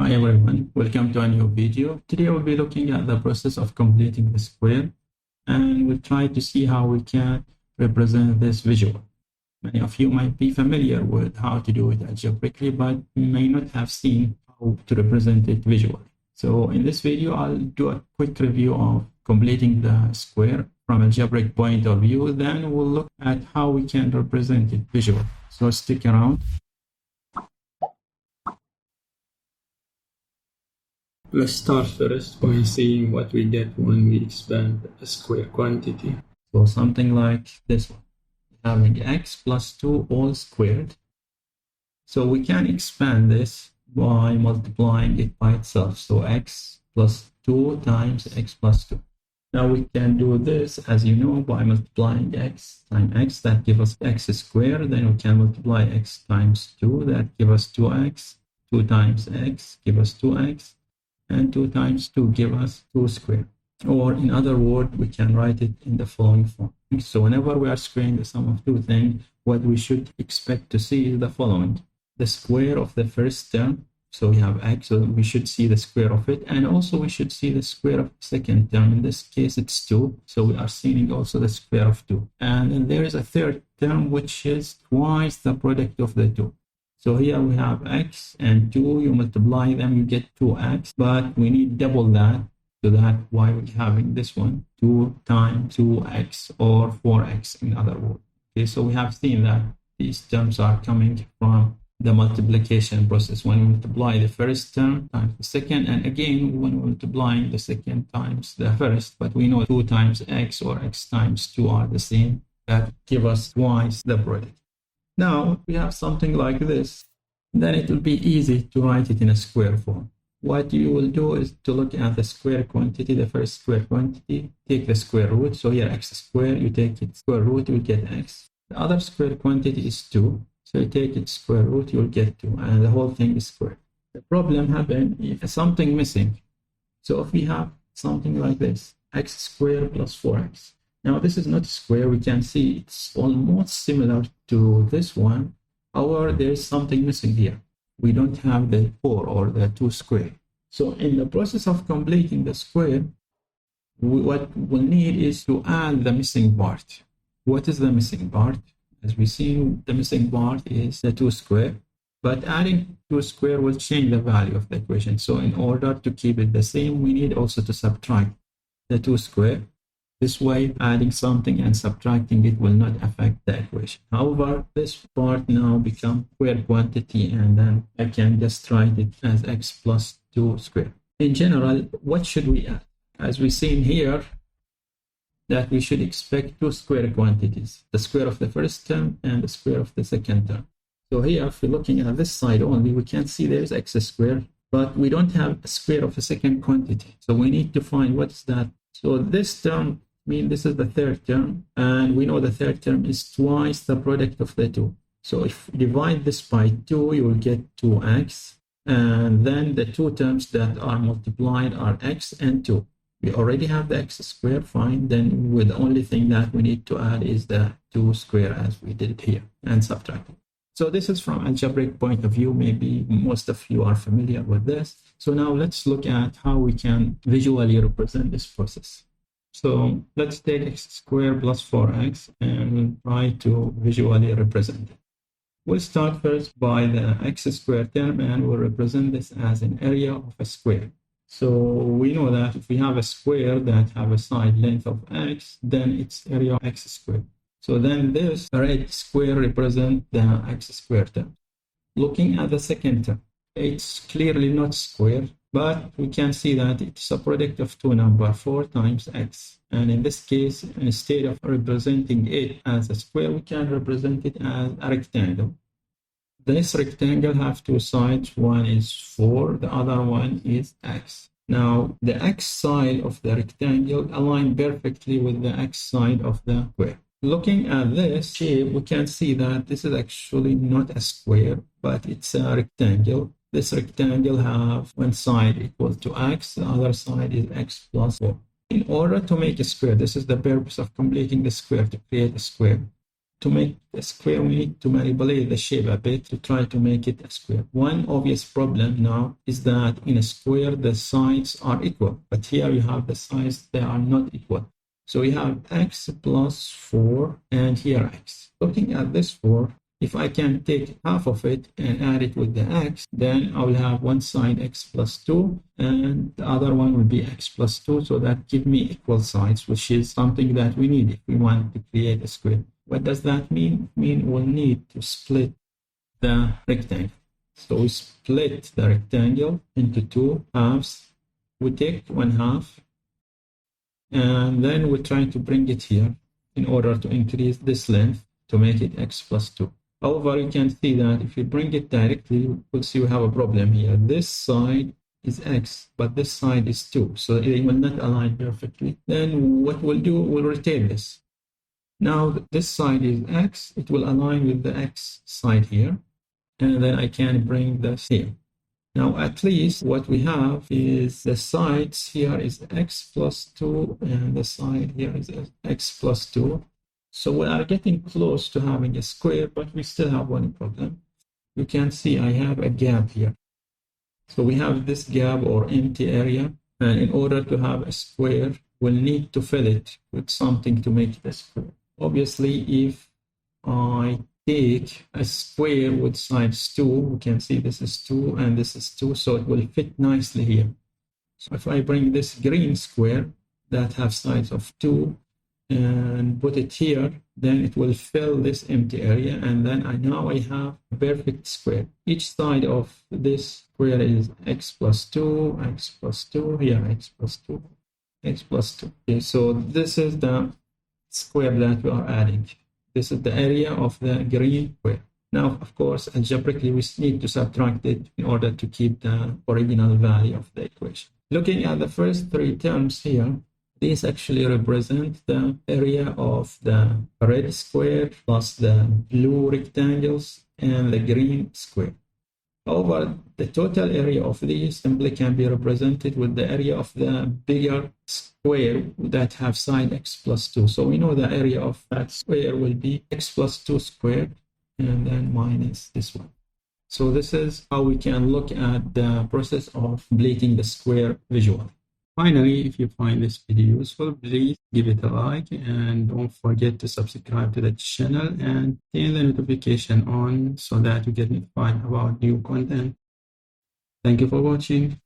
Hi everyone, welcome to a new video. Today we'll be looking at the process of completing the square, and we'll try to see how we can represent this visual. Many of you might be familiar with how to do it algebraically, but may not have seen how to represent it visually. So in this video, I'll do a quick review of completing the square from algebraic point of view. Then we'll look at how we can represent it visually. So stick around. Let's start first by seeing what we get when we expand a square quantity. So something like this one, having x plus 2 all squared. So we can expand this by multiplying it by itself. So x plus 2 times x plus 2. Now we can do this, as you know, by multiplying x times x. That gives us x squared. Then we can multiply x times 2. That gives us 2x. 2 times x gives us 2x. And 2 times 2 give us 2 squared. Or in other words, we can write it in the following form. So whenever we are squaring the sum of two things, what we should expect to see is the following. The square of the first term, so we have x, so we should see the square of it. And also we should see the square of the second term. In this case, it's 2. So we are seeing also the square of 2. And then there is a third term, which is twice the product of the two. So here we have x and 2, you multiply them, you get 2x, but we need double that, so that why we're having this one, 2 times 2x or 4x in other words. Okay, so we have seen that these terms are coming from the multiplication process. When we multiply the first term times the second, and again when we're multiplying the second times the first, but we know 2 times x or x times 2 are the same, that give us twice the product. Now, if we have something like this, then it will be easy to write it in a square form. What you will do is to look at the square quantity, the first square quantity, take the square root. So here x squared, you take its square root, you will get x. The other square quantity is 2. So you take its square root, you will get 2. And the whole thing is squared. The problem happens if something missing. So if we have something like this, x squared plus 4x. Now, this is not a square. We can see it's almost similar to this one. However, there's something missing here. We don't have the 4 or the 2 square. So in the process of completing the square, what we'll need is to add the missing part. What is the missing part? As we see, the missing part is the 2 square. But adding 2 square will change the value of the equation. So in order to keep it the same, we need also to subtract the 2 square. This way, adding something and subtracting it will not affect the equation. However, this part now becomes square quantity, and then I can just write it as x plus 2 squared. In general, what should we add? As we see in here, that we should expect 2 square quantities, the square of the first term and the square of the second term. So here, if we're looking at this side only, we can see there's x squared, but we don't have a square of a second quantity. So we need to find what is that. So this term, this is the third term, and we know the third term is twice the product of the two. So if you divide this by 2, you will get 2x, and then the two terms that are multiplied are x and 2. We already have the x squared, fine. Then the only thing that we need to add is the 2 square as we did here, and subtract it. So this is from algebraic point of view. Maybe most of you are familiar with this. So now let's look at how we can visually represent this process. So let's take x squared plus 4x and we'll try to visually represent it. We'll start first by the x squared term, and we'll represent this as an area of a square. So we know that if we have a square that have a side length of x, then it's area of x squared. So then this red square represents the x squared term. Looking at the second term, it's clearly not square, but we can see that it's a product of two numbers, 4 times x. And in this case, instead of representing it as a square, we can represent it as a rectangle. This rectangle has two sides. One is 4, the other one is x. Now, the x side of the rectangle aligns perfectly with the x side of the square. Looking at this shape, we can see that this is actually not a square, but it's a rectangle. This rectangle have one side equal to x, the other side is x plus 4. In order to make a square, this is the purpose of completing the square, to create a square. to make a square, we need to manipulate the shape a bit to try to make it a square. One obvious problem now is that in a square, the sides are equal, but here you have the sides, they are not equal. So we have x plus 4 and here x. Looking at this 4, if I can take half of it and add it with the x, then I will have one side x plus 2 and the other one will be x plus 2. So that gives me equal sides, which is something that we need if we want to create a square. What does that mean? It means we'll need to split the rectangle. So we split the rectangle into two halves. We take one half and then we try to bring it here in order to increase this length to make it x plus 2. However, you can see that if you bring it directly, we'll see we have a problem here. This side is x, but this side is 2, so it will not align perfectly. Then what we'll do, we'll rotate this. Now this side is x, it will align with the x side here, and then I can bring this here. Now at least what we have is the sides here is x plus 2, and the side here is x plus 2. So we are getting close to having a square, but we still have one problem. You can see I have a gap here. So we have this gap or empty area, and in order to have a square, we'll need to fill it with something to make it a square. Obviously, if I take a square with sides 2, we can see this is 2 and this is 2, so it will fit nicely here. So if I bring this green square that have sides of 2, and put it here, then it will fill this empty area, and then now I have a perfect square. Each side of this square is x plus 2, x plus 2, here x plus 2, x plus 2. Okay, so this is the square that we are adding. This is the area of the green square. Now, of course, algebraically, we need to subtract it in order to keep the original value of the equation. Looking at the first three terms here, these actually represent the area of the red square plus the blue rectangles and the green square. However, the total area of these simply can be represented with the area of the bigger square that have side x plus 2. So we know the area of that square will be x plus 2 squared and then minus this one. So this is how we can look at the process of completing the square visually. Finally, if you find this video useful, please give it a like and don't forget to subscribe to the channel and turn the notification on so that you get notified about new content. Thank you for watching.